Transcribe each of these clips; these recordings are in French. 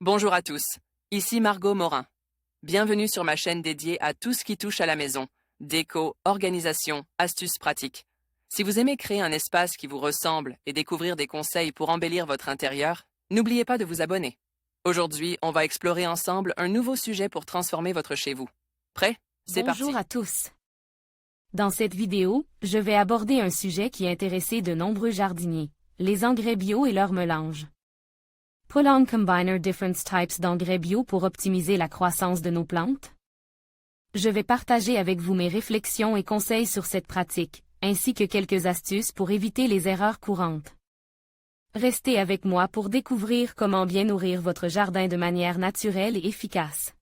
Bonjour à tous, ici Margot Morin. Bienvenue sur ma chaîne dédiée à tout ce qui touche à la maison, déco, organisation, astuces pratiques. Si vous aimez créer un espace qui vous ressemble et découvrir des conseils pour embellir votre intérieur, n'oubliez pas de vous abonner. Aujourd'hui, on va explorer ensemble un nouveau sujet pour transformer votre chez vous. Prêt? C'est parti! Bonjour à tous. Dans cette vidéo, je vais aborder un sujet qui a intéressé de nombreux jardiniers, les engrais bio et leur mélange. Put on combiner different types d'engrais bio pour optimiser la croissance de nos plantes? Je vais partager avec vous mes réflexions et conseils sur cette pratique, ainsi que quelques astuces pour éviter les erreurs courantes. Restez avec moi pour découvrir comment bien nourrir votre jardin de manière naturelle et efficace.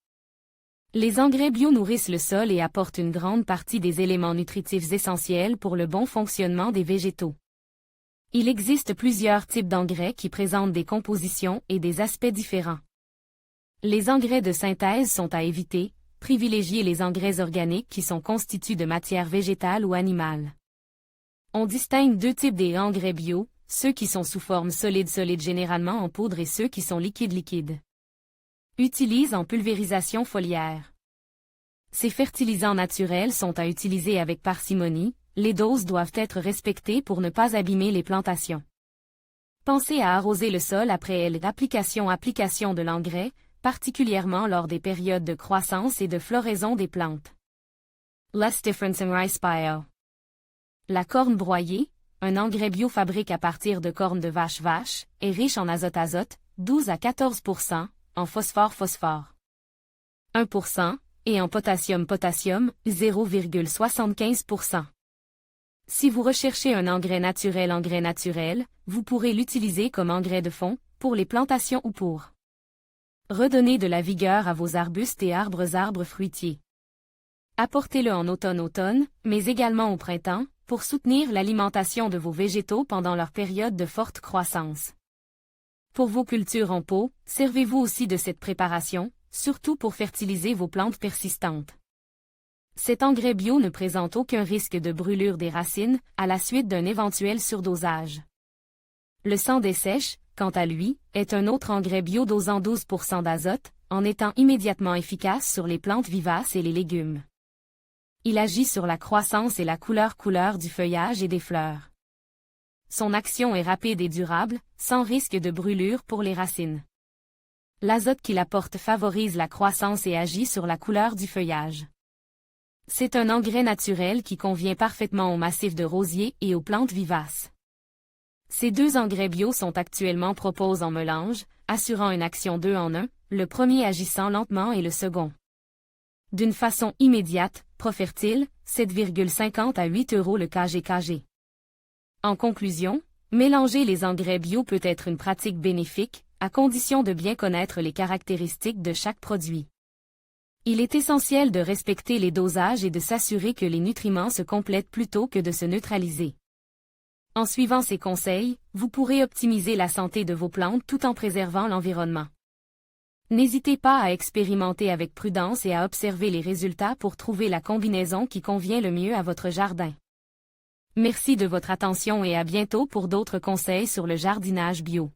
Les engrais bio nourrissent le sol et apportent une grande partie des éléments nutritifs essentiels pour le bon fonctionnement des végétaux. Il existe plusieurs types d'engrais qui présentent des compositions et des aspects différents. Les engrais de synthèse sont à éviter, privilégiez les engrais organiques qui sont constitués de matières végétales ou animales. On distingue deux types des engrais bio, ceux qui sont sous forme solide généralement en poudre et ceux qui sont liquide. Utilise en pulvérisation foliaire. Ces fertilisants naturels sont à utiliser avec parcimonie, les doses doivent être respectées pour ne pas abîmer les plantations. Pensez à arroser le sol après l'application de l'engrais, particulièrement lors des périodes de croissance et de floraison des plantes. Less difference in rice bio. La corne broyée, un engrais bio fabriqué à partir de cornes de vache, est riche en azote, 12 à 14%, en phosphore, 1%, et en potassium, 0,75%. Si vous recherchez un engrais naturel, vous pourrez l'utiliser comme engrais de fond, pour les plantations ou pour redonner de la vigueur à vos arbustes et arbres fruitiers. Apportez-le en automne, mais également au printemps, pour soutenir l'alimentation de vos végétaux pendant leur période de forte croissance. Pour vos cultures en pot, servez-vous aussi de cette préparation, surtout pour fertiliser vos plantes persistantes. Cet engrais bio ne présente aucun risque de brûlure des racines, à la suite d'un éventuel surdosage. Le sang des sèches, quant à lui, est un autre engrais bio dosant 12% d'azote, en étant immédiatement efficace sur les plantes vivaces et les légumes. Il agit sur la croissance et la couleur du feuillage et des fleurs. Son action est rapide et durable, sans risque de brûlure pour les racines. L'azote qu'il apporte favorise la croissance et agit sur la couleur du feuillage. C'est un engrais naturel qui convient parfaitement aux massifs de rosiers et aux plantes vivaces. Ces deux engrais bio sont actuellement proposés en mélange, assurant une action 2 en 1, le premier agissant lentement et le second d'une façon immédiate, Profertil, 7,50 à 8 € le kg. En conclusion, mélanger les engrais bio peut être une pratique bénéfique, à condition de bien connaître les caractéristiques de chaque produit. Il est essentiel de respecter les dosages et de s'assurer que les nutriments se complètent plutôt que de se neutraliser. En suivant ces conseils, vous pourrez optimiser la santé de vos plantes tout en préservant l'environnement. N'hésitez pas à expérimenter avec prudence et à observer les résultats pour trouver la combinaison qui convient le mieux à votre jardin. Merci de votre attention et à bientôt pour d'autres conseils sur le jardinage bio.